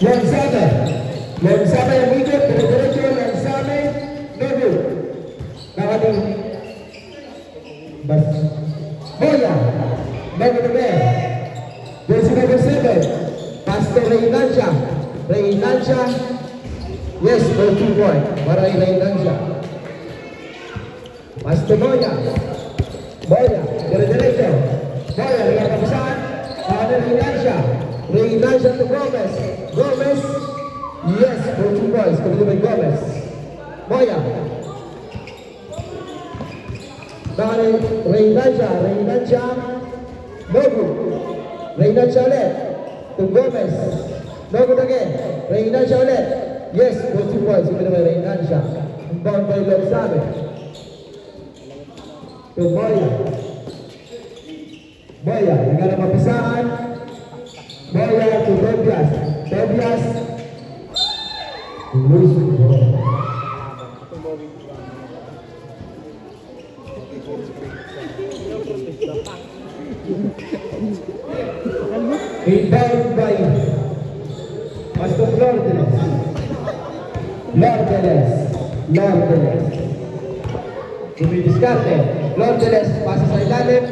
Lanzame. Lanzame yang ikut derecho, lanzame. No good. Kawani. Bas. Boya. Back to back. Jersey number 7. Pass to Reinancia. Reinancia. Yes, go 2 point. Para Reinancia. Pass to Boya. Boya. Derecho. Boya. Lihat kebesaran. Ada Reinancia. Reinancia to Gomez. Gomez. Yes, go 2 points. Committed by Gomez. Boya. Dari Reinancia. Reinancia. No good. Reinancia ulit. To Gomez. No good again. Reinancia ulit. Yes, go 2 points. Committed by Reinancia. Inbound by Lanzame. To Boya. Boya. Negara mapisahan. Boya to Tobias. Tobias. Lose the ball. Inbound by Pastor Lordeles. Lordeles. Lordeles. Dumidiskarte. Lordeles pasa sa ilalim.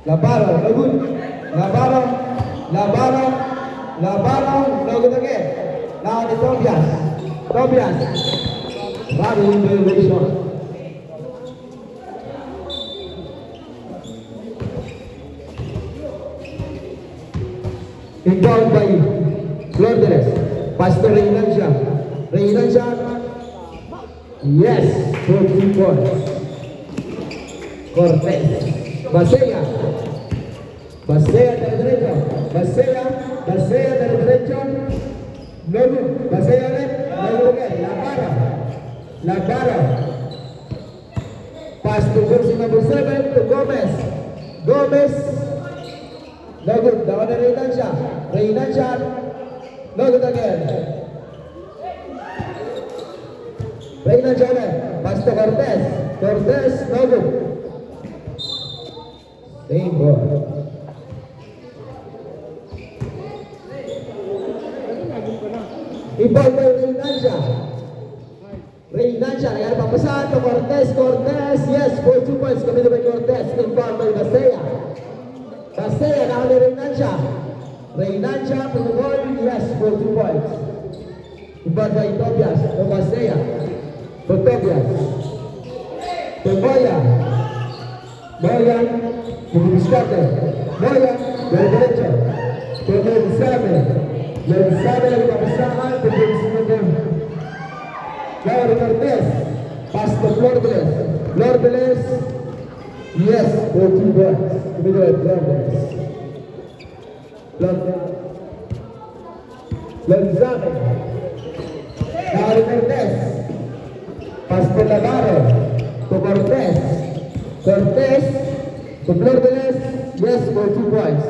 Labaro. No good. Labaro. Labaro. Labaro. No good again. Now the Tobias. Tobias. Body very short. Inbound by Lordeles. Pass to Reinancia. Reinancia. Yes. 4 points. Cortez. Basea. Basea del derecho. Basea. Basea del derecho. No good. Basea ulit. No good again. Labara. Labara. Pass to jersey number 7 to Gomez. Gomez. No good. Down to Reinancia. Reinancia. No good again. Reinancia ulit. Pass to Cortez. Cortez. No good. Same ball. Inbound by Reinancia. Reinancia, nangyari pampasahan to Cortez. Cortez, yes, 4 points committed by Cortez. Inbound by Basea. Basea, now ni Reinancia. Reinancia for the ball, yes, 4 points. Inbound by Tobias. To Basea. To Tobias. To Boya. Boya. To Biscate. Boya. Dari derecho. To Lanzame. Lanzame lagi papasahan to Lanzame. Now Cortez. Pass to Lordeles. Lordeles. Yes, 14 points. Committed by Lordeles. Lanzame. Now Cortez. Pass to Labaro. To Cortez. Cortez. To Lordeles. Yes, 14 points.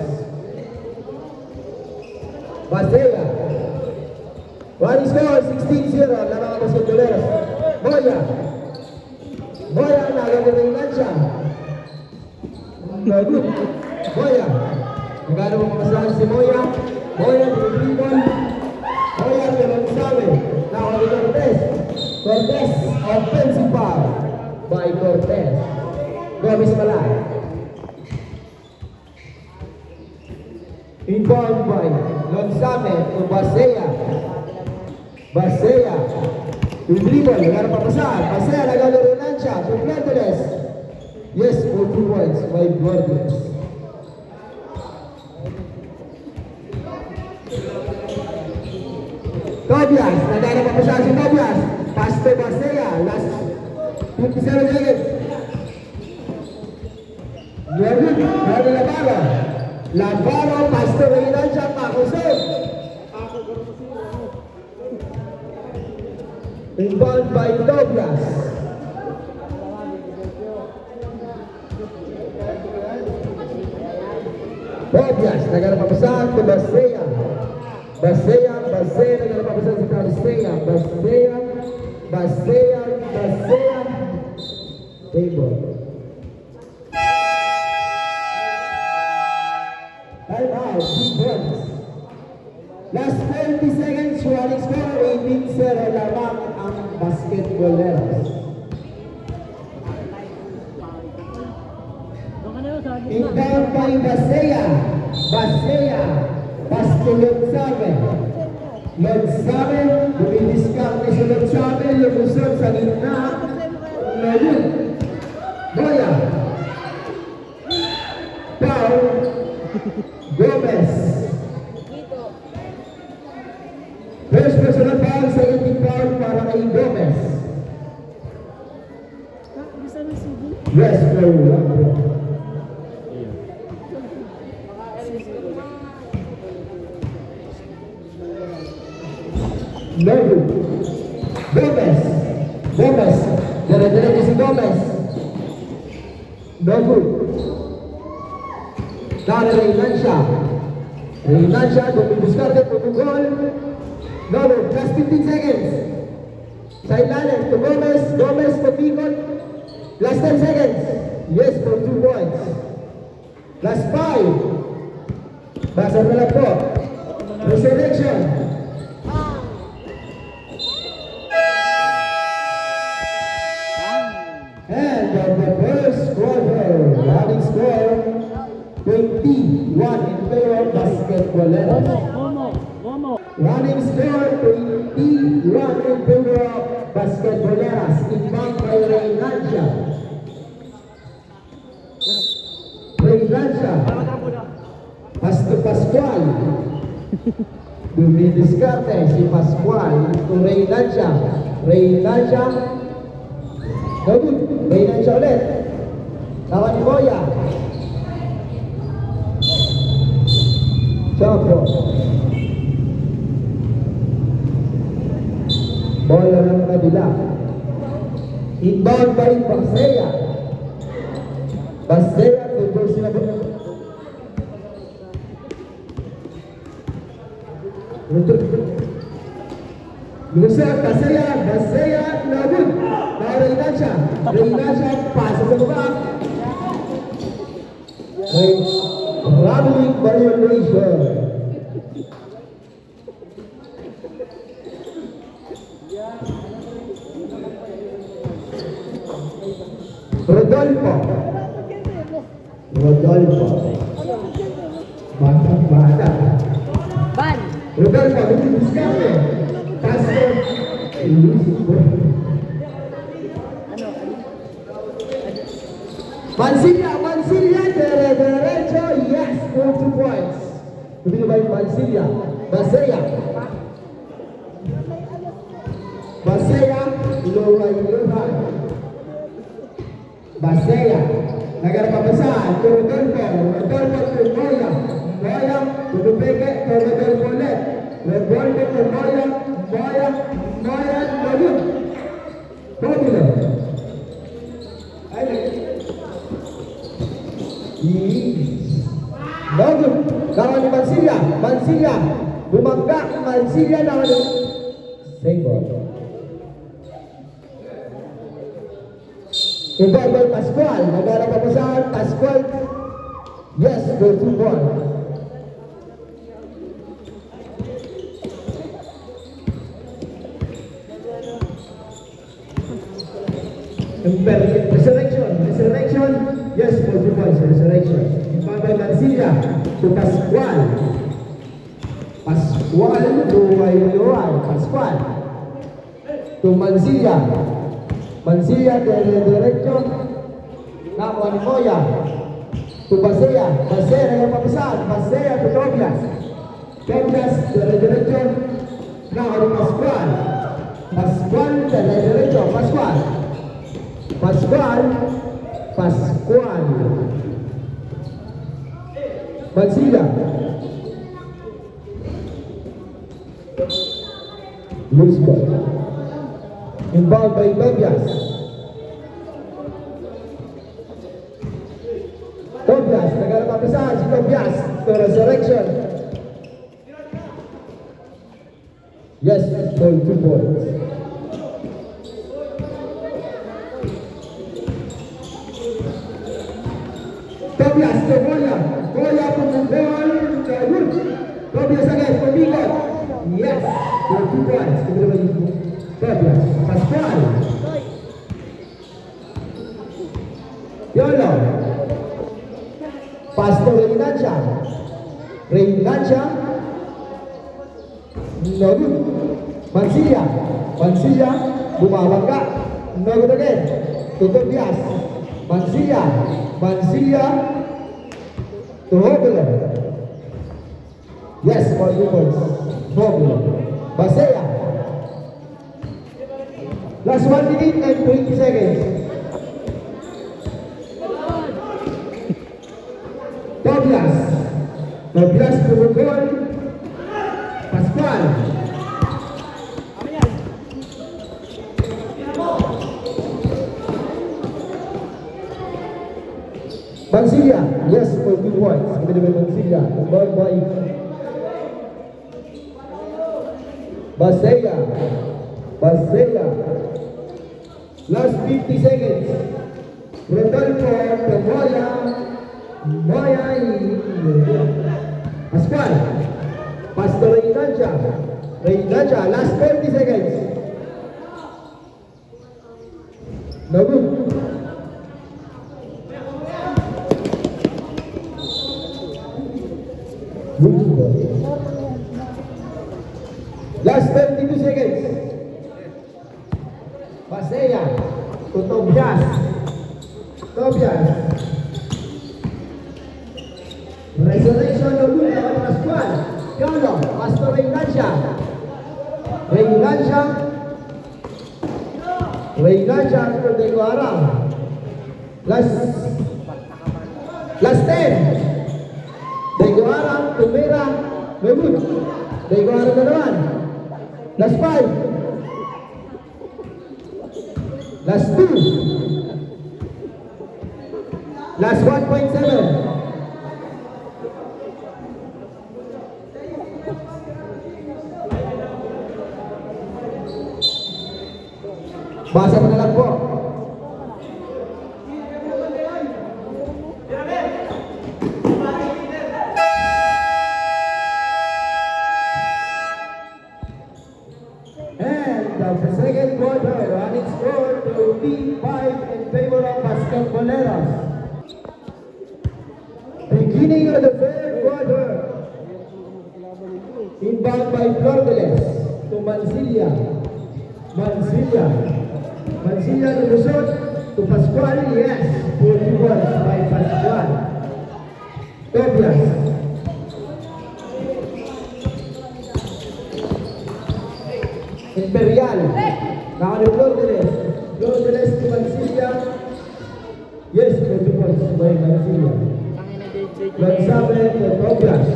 Basea. One score, 16-0. Ang mga basketballeros. Boya. Boya, nagagawin ng Reinancia. Good. Boya. Magkano mo mapasahan si Boya. Boya, dribble. Boya, Lanzame. Now, on Cortez. Cortez, offensive foul by Cortez. Gomez pala. Inbound by Lanzame to Basea. Basea. Dribble, nagara papasahan. Basea, nagagawin ng Reinancia. To Lordeles. Yes, 4 points by Lordeles. Tobias, nagara papasahan si Tobias. Pass to Basea. Last 50 seconds. Good. Dari Labaro. Labaro, pass to Reinancia. Pakusip. Inbound by Tobias. Tobias, nagara papasahan to Basea. Basea, nagara papasahan si Basea. Basea. Table. Time out. Big points. Last 30 seconds, running score, 18-0 lamang ang basketballeros. Inbound by Basea. Basea. Pasto Lodsabe. Lodsabe. Bumidiskarte si Lodsabe. Lumusod sa gitna. Ngayon. Boya. Pau. Gomez. First personal foul, second foul para kay Gomez. Yes, bro. No good. Gomez. Gomez. Dire-diretso si Gomez. No good. Dari Reynancia. Reynancia, bumibuskarte, pumugol. No good. Last 15 seconds. Sa ilalim, to Gomez. Gomez, pumikot. Last 10 seconds. Yes, for 2 points. Last 5. Basa na lang po. Resurrection. And of the first quarter, running score 21 in favor of basketballeros. Running score 21 in favor of basketballeras. Inbound by Reynancia. Reynancia. Pasto Pascual. Dumidiskarte si Pascual to Reynancia. Reynancia. Good. Reynancia ulit. Tawa ni Boya. Choco. Bola ng kabila. Inbound by Basea. Basea to sila po. Lusot, Basea, Labud. Now Reynancia. Reynancia, pasa sa baba. Traveling violation. Rodolfo. Bata. Ban. Rodolfo, buscarte. Paso. Mansilla, derecho, yes, for 2 points. Bibili by Mansilla. Basea, luhay. Basea, nagarapapasahan, to Rodolfo to Moya. Moya, to Lupeke, to Rodolfo ulit. Rodolfo to Moya, Lulun. Popular. Bagus. Kawan Mansilla. Bumangga. Mansilla naman. Sembol. Iba Pascual. Nagarapapasahan. Pascual. Yes, go to ball. Resurrection, yes, for 2 points, resurrection. By Mansilla to Pascual. Pascual. To Mansilla. Derecho. Nakuha ni Moya. To Basea, nagpapasahan. Basea to Tobias. Derecho. Nakuha ni Pascual, derecho. Pascual. Mansilla. Loose ball. Inbound by Tobias. Nagarapapasahan si Tobias to resurrection. Yes, for 2 points. Tobias to Moya pumukul. Tobias again, pumikot. Yes, 2 points. Kemudian bagi Tobias. Pascual. Yolo. Pastor Reynancha. Reynancha. No good. Mansilla. Mansilla. Bumawag ka. No good again. To Tobias. Mansilla. Mansilla. To Hobler. Yes, for 2 points. Hobler. Basea. Last 1 minute and 20 seconds. Tobias. Tobias pemukul. Pascual. Mansilla. Yes, for 2 points. Kita dengan Mansilla. Kembali baik. Basea. Basea. Last 50 seconds. Rodolfo Pemoya. Moya. Pascual. Pastor Reynancha. Reynancha. Last 30 seconds. No good. Last 32 seconds. Basea to Tobias. Tobias. Resurrection of good lawan Pascual. Yolo. Pastor Reynancha. Reynancha. Reynancha to Diego Aram. Last 10. Diego Aram to Mera. Mebut. Diego Aram na naman. Last 5. Last 2. Last 1.7. Basa mo na lang po. The second quarter, running score to B5 in favor of Basquetboleros. Beginning of the third quarter, inbound by Flordeles to Mansilla. Mansilla. Mansilla to Luzon to Pascual. Yes, 41 by Pascual. Tobias. Imperial. Now the Flordeles. Flordeles to Mansilla. Yes, 40 points by Mansilla. Gonzabe to Tobias.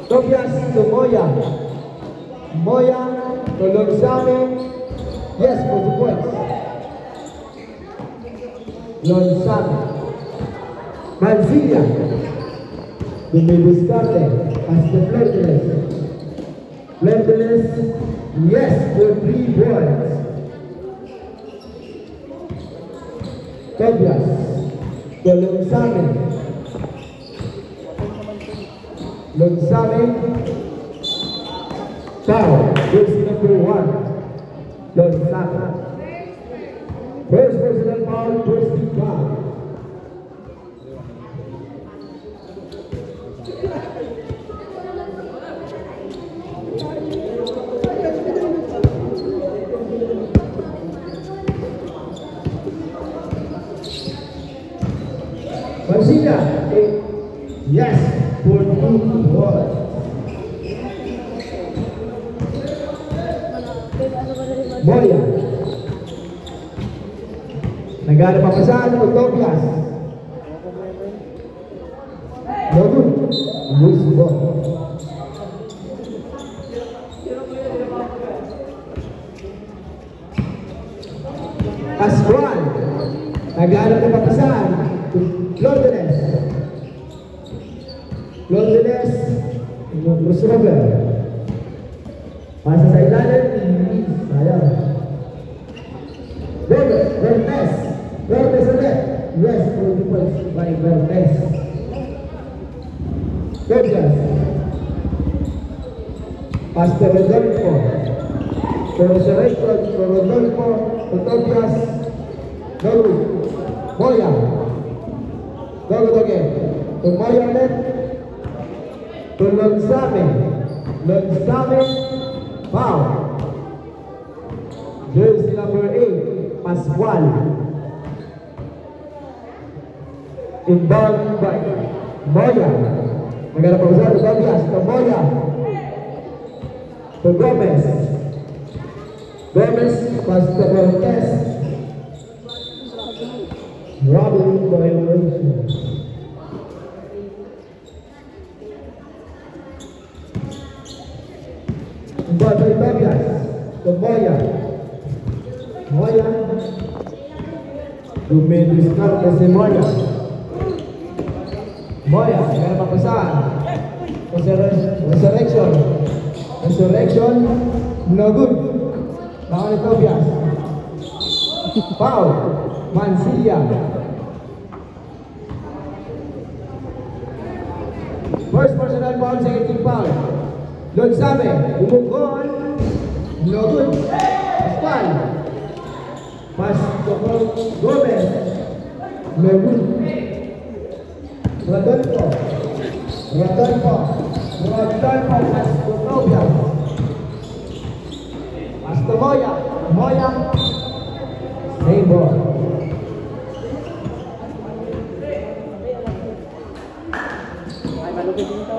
Tobias to Moya. Moya to Gonzabe. Yes, 40 points. Gonzabe. Mansilla. To Buscarte. As the Flordeles. Flordeles, yes, for 3 points. Tobias, to Gonzabe. Gonzabe, foul, jersey number 1. Gonzabe. First personal foul, first team foul. Mansilla, yes, for 2 points. Moya. Nagana papasahan ko Tobias. No good. Loose ball. Pascual. Nagana papasahan to Flordeles. Flordeles. Crossover. Pasa sa ilalim. Sayang. Vertes. Vertes ulit. Yes, 40 points by Vertes. Tobias. Pastor Rodolfo. To resurrection, to Rodolfo, to Tobias, Doru, Moya. Go again. To Moya ulit. To Lonsame. Lonsame, foul. Jersey number 8, Pascual. Inbound by Moya. Maganda pa usado, Tobias, to Moya. To Gomez. Gomez, Pastor Cortez. Robin violation. Inbound by Tobias. To Moya. Moya. Dumidiscard si Moya. Moya, meron pa pasahan. Resurrection. Resurrection, no good. Baka ni Tobias. Foul, Mansilla. First personal foul, second team foul. Lonsame, bumukon. No good. Pascual. Pastor Gomez. No good. Rodolfo. Pastor Tobias. Pastor Moya. Moya. Same ball.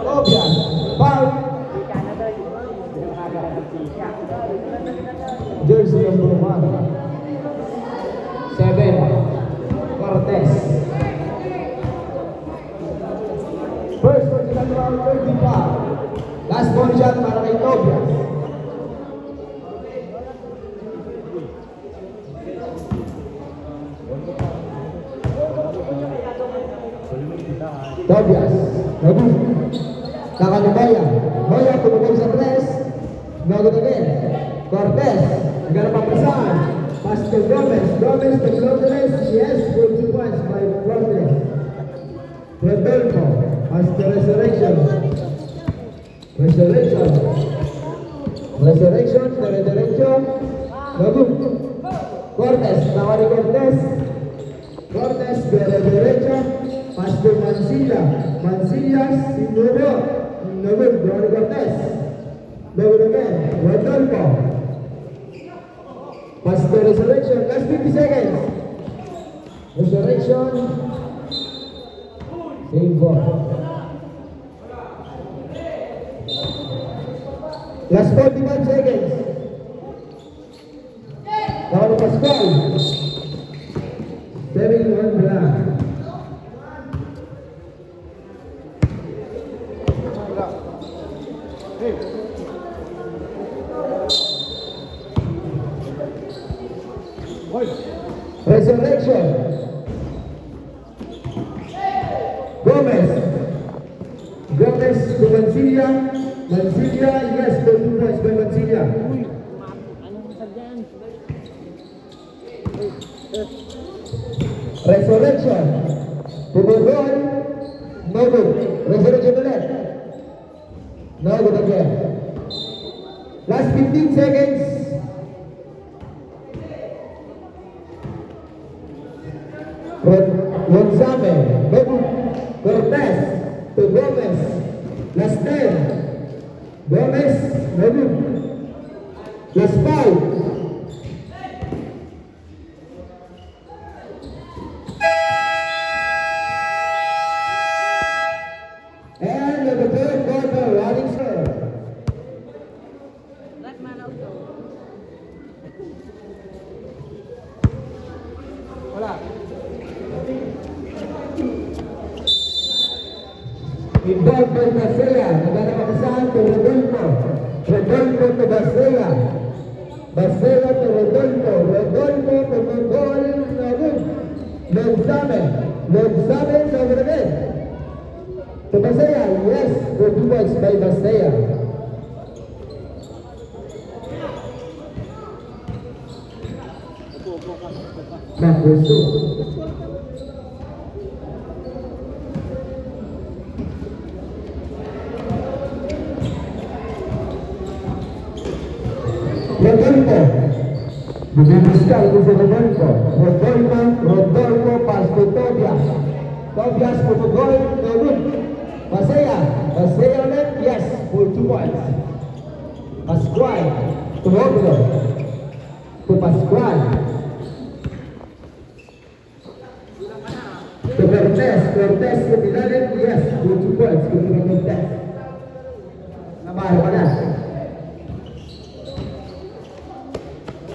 Tobias. Foul. Jersey number 1. 7. Cortez. First personal foul, 35. Last ball shot para kay Tobias. Tobias. Nabu. Kaka ni Moya. Moya tumugog sa press. No good again. Cortez. Nagana pampasahan. Pass to Gomez. Gomez to Flores. Yes, 2 points by Flores. Rodolfo. Pass to Resurrection. Resurrection to Resurrection. Nabu. Cortez. Nawa ni Cortez. Cortez to Resurrection. Pass to Mansilla. Mansilla. Sinubo. Nabu. Nawa ni Cortez. Nabu again. Rodolfo. Pass to Resurrection. Last 50 seconds. Resurrection. Same ball. Last 45 seconds. Now Pascual. 7-1 black. Resurrection. Gomez. Gomez to Mansilla. Mansilla, yes, 2 points by Mansilla. Resurrection. Tumugol. No good. Resurrection ulit. No good again. Last 15 seconds. Gonzame. No good. Cortez. To Gomez. Last 10. Gomez. No good. Last 5. And the third quarter running serve. Wala. Inbound by Basea. Nagana papasahan to Rodolfo. Rodolfo to Basea. Basea to Rodolfo. Rodolfo to Mongol. Nagul. Lonsame. Lonsame to Rodolfo. To Basea, yes, 2 points by Basea. Makusu. Bibiscar con Rodolfo. Rodolfo pass to Tobias. Tobias for the goal. No good. Basaya ulit. Yes, for 2 points. Pascual to Roblo. To Pascual. To Cortez ke Pilalet. Yes, for 2 points. To Cortez. Namahal pa na.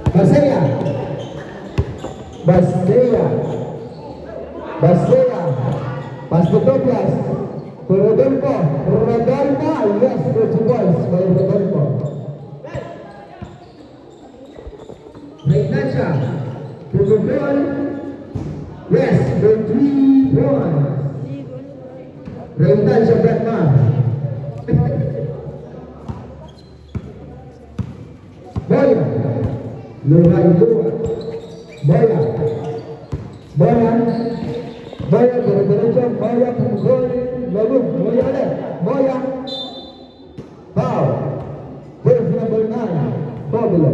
Basaya. Pass to Tobias. To Rodolfo. Yes, for 2 points by Rodolfo. Ignacia. To the goal. Yes, for 3 points. Ignacia Batman. Boya. Luha. Boya, diretso. Boya, pumukol. Lalu, Boya ulit. Boya. Foul. Here's number 9. Pablo.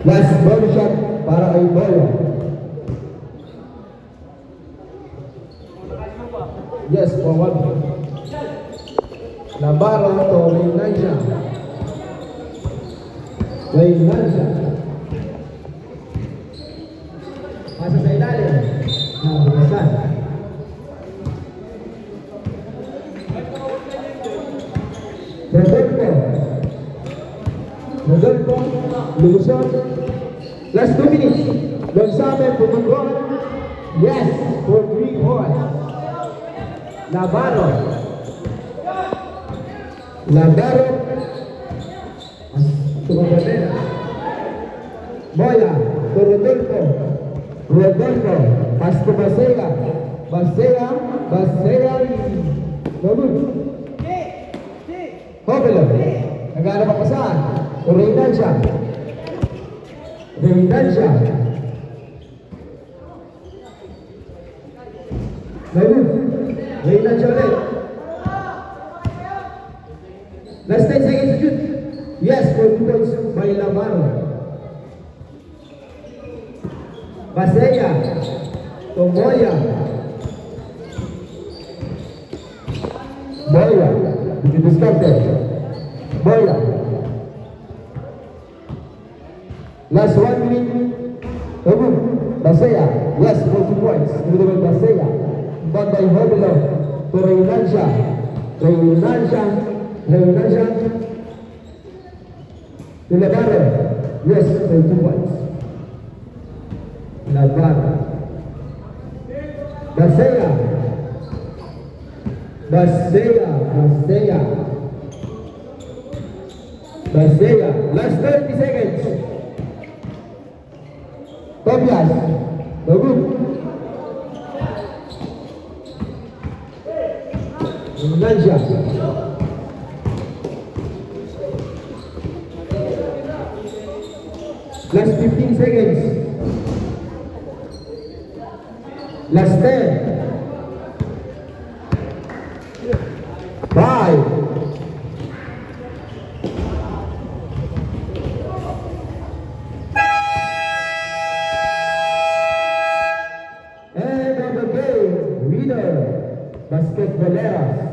Last ball shot para kay Boya. Yes, forward. Navarro to Reynancia. Pasa sa ilalim. Nabukasan. Rodolfo. Lumusot. Last 2 minutes. Gonzalo pumukol. Yes, for 3 points. Navarro. Tumabadera. Boya. To Rodolfo. Pass to Basaya. Lalu. Pablo. Nagana pa saan? To Reynancia. Lalu. Reynancia ulit. Last 10 seconds to shoot. Yes, for 2 points by Navarro. Basaya. To Boya. Discarded. Boya. Last 1 minute. Basaya. Yes, for 2 points. Basaya. But by Hobilo to Reynancia. To Navarro. Yes, for 2 points. Navarro. Basaya. Last 30 seconds. Tobias. Bagus. Reynancia. Last 15 seconds. Last 10. 5. End of the game. Winner, Basketballeras.